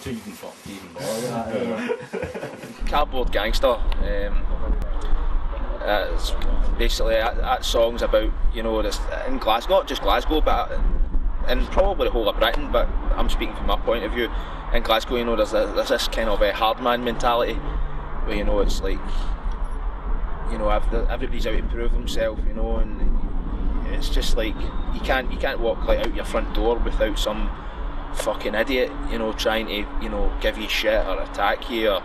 even more. Cardboard Gangster. It's basically that song's about, you know, this in Glasgow, not just Glasgow, but and probably the whole of Britain. But I'm speaking from my point of view. In Glasgow, you know, there's this kind of a hard man mentality, where, you know, it's like, you know, everybody's out to prove themselves, you know, and it's just like you can't walk like out your front door without some fucking idiot, you know, trying to, you know, give you shit or attack you or,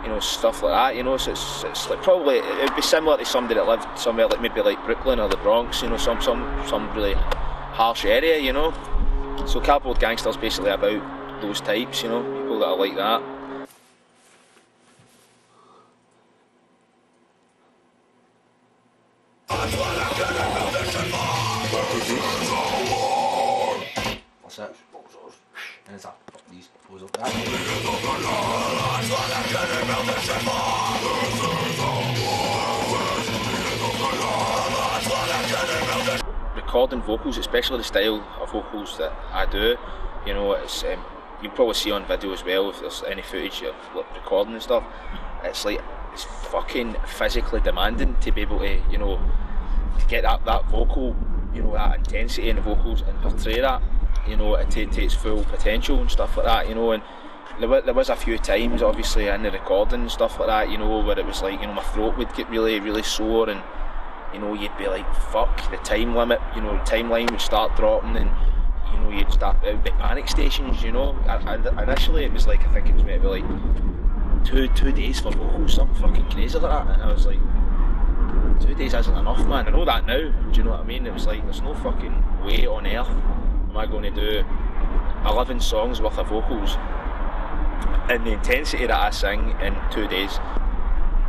you know, stuff like that, you know. So it's like probably it'd be similar to somebody that lived somewhere like maybe like Brooklyn or the Bronx, you know, some really harsh area, you know. So Cardboard Gangster's basically about those types, you know, people that are like that. What's that? And it's these goes up that. Recording vocals, especially the style of vocals that I do, you know, it's you'll probably see on video as well if there's any footage of like, recording and stuff. It's like it's fucking physically demanding to be able to, you know, to get that vocal, you know, that intensity in the vocals and portray that, you know, to its full potential and stuff like that, you know. And there was a few times, obviously, in the recording and stuff like that, you know, where it was like, you know, my throat would get really, really sore, and, you know, you'd be like, fuck, the time limit, you know, the timeline would start dropping, and, you know, you'd start, it would be panic stations, you know. And initially it was like, I think it was maybe like two days for vocals, something fucking crazy like that, and I was like, 2 days isn't enough, man. I know that now, do you know what I mean? It was like, there's no fucking way on earth am I going to do 11 songs worth of vocals and the intensity that I sing in 2 days.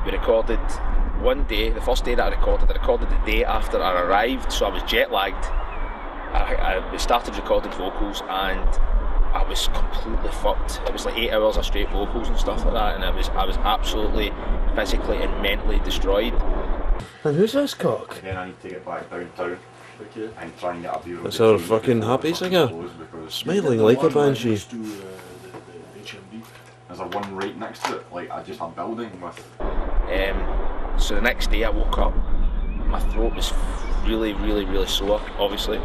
We recorded one day, the first day that I recorded the day after I arrived, so I was jet lagged. I started recording vocals and I was completely fucked. It was like 8 hours of straight vocals and stuff like that, and I was absolutely physically and mentally destroyed. And who's this cock? Then I need to get back downtown and try and get a view of that's our fucking happy singer, smiling like a banshee. There's a one right next to it, like just a building with. So the next day I woke up, my throat was really, really, really sore, obviously,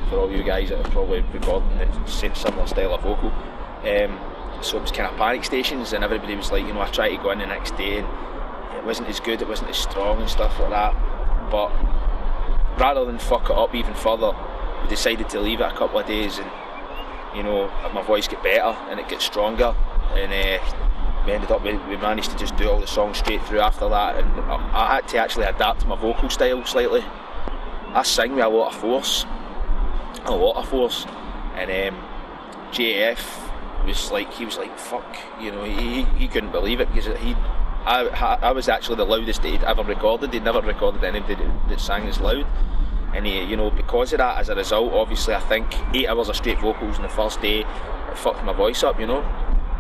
for all you guys that are probably recording the same similar style of vocal. So it was kind of panic stations, and everybody was like, you know, I tried to go in the next day and it wasn't as good, it wasn't as strong and stuff like that. But rather than fuck it up even further, we decided to leave it a couple of days and, you know, my voice get better and it gets stronger, and we ended up, we managed to just do all the songs straight through after that, and I had to actually adapt my vocal style slightly. I sing with a lot of force, and JF was like, he was like, fuck, you know, he couldn't believe it, because I was actually the loudest that he'd ever recorded. He'd never recorded anybody that sang as loud, and he, you know, because of that, as a result, obviously, I think 8 hours of straight vocals on the first day, it fucked my voice up, you know,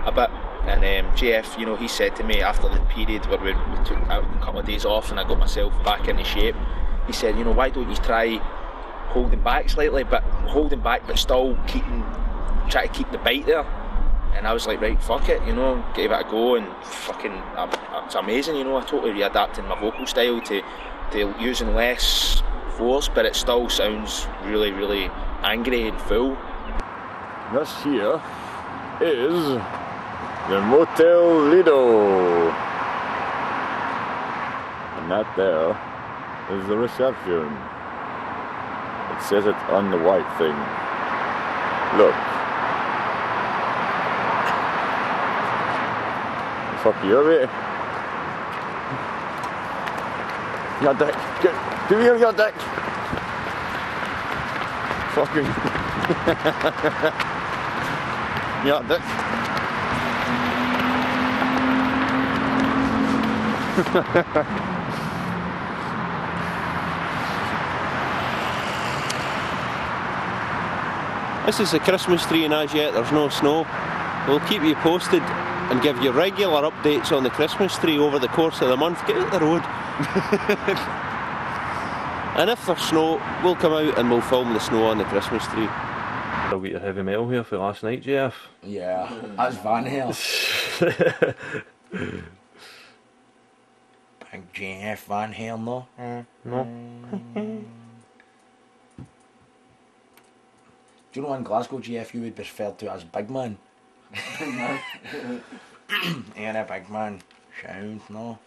a bit. And JF, you know, he said to me after the period where we took out a couple of days off and I got myself back into shape, he said, you know, why don't you try holding back slightly, but still try to keep the bite there. And I was like, right, fuck it, you know, gave it a go, and fucking, it's amazing, you know. I totally readapted my vocal style to using less force, but it still sounds really, really angry and full. This here is the Motel Lido, and that there is the reception. It says it on the white thing. Look. Fuck you, mate. Your dick. Give me your dick. Fucking. Your dick. This is the Christmas tree, and as yet there's no snow. We'll keep you posted and give you regular updates on the Christmas tree over the course of the month. Get out the road. And if there's snow, we'll come out and we'll film the snow on the Christmas tree. Still got your heavy metal here for last night, JF. Yeah, that's Van Halen. Big JF Van Halen, though. No. Do you know in Glasgow, GF, you would be referred to as Big Man? Ain't a big man. Sound, no?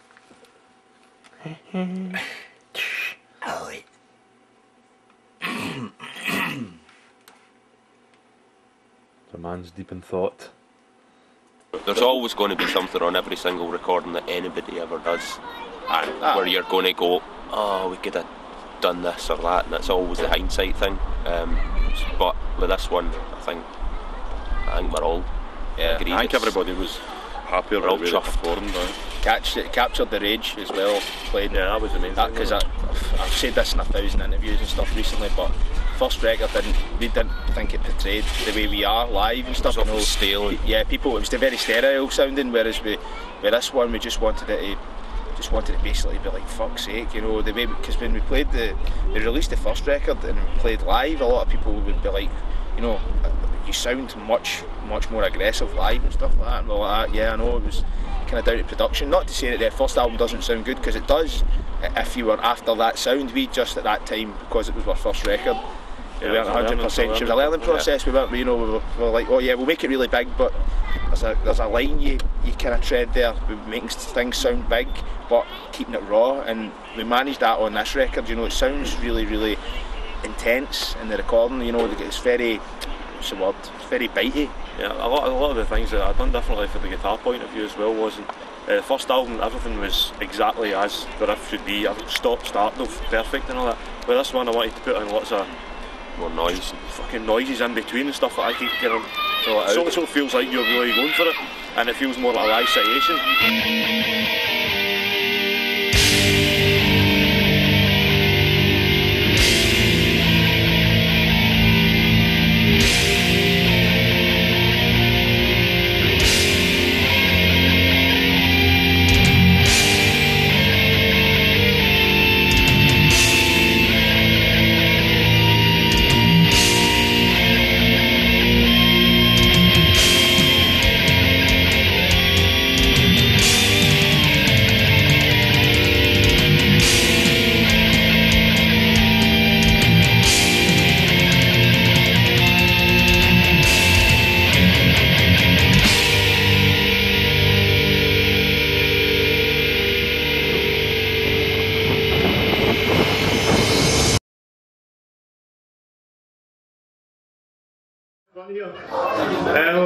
Oh, wait. The man's deep in thought. There's always going to be something on every single recording that anybody ever does, where you're going to go, oh, we could have done this or that, and it's always the hindsight thing. But with this one, I think we're all agreed. I think everybody was happier with the way they performed. Captured the rage as well. Played. Yeah, that was amazing. Because I've said this in 1,000 interviews and stuff recently, but first record we didn't think it portrayed the way we are live and stuff. It was stale. Yeah, people. It was very sterile sounding. Whereas with this one, we just wanted it to basically be like, fuck's sake, you know, the way, because when we released the first record and we played live, a lot of people would be like, you know, you sound much more aggressive live and stuff like that. And we're like, yeah, I know, it was kind of down to production. Not to say that their first album doesn't sound good, because it does. If you were after that sound, we just at that time, because it was our first record, we weren't 100%. It was a learning process. We weren't, you know, we were like, oh yeah, we'll make it really big, but there's a line you kind of tread there, making things sound big, but keeping it raw, and we managed that on this record. You know, it sounds really, really intense in the recording. You know, it's very, what's the word? It's very bitey. Yeah, a lot of the things that I'd done differently from the guitar point of view as well wasn't. The first album, everything was exactly as the riff should be. Stop, start, perfect and all that. With this one, I wanted to put in lots of more noise and fucking noises in between and stuff that I keep getting. So it feels like you're really going for it, and it feels more like a live situation.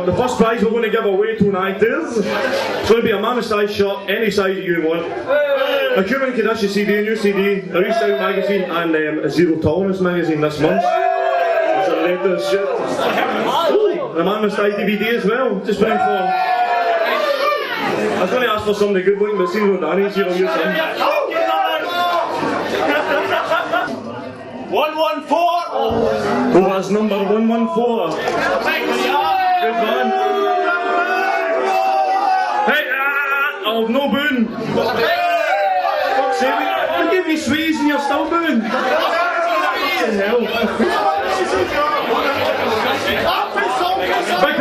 The first prize we're going to give away tonight is it's going to be a man size shirt, any size that you want, a Cuban Condition CD, a new CD, a Restyle magazine, and a Zero Tolerance magazine this month. It's a latest shit. The man size DVD as well. Just waiting for. I was going to ask for somebody good looking, but seeing what Danny's here, I'll use him. 114! Who has number 114? Good man. Hey, oh, no booing. Fuck's sake, I give you sweets and you're still booing. What the hell? Big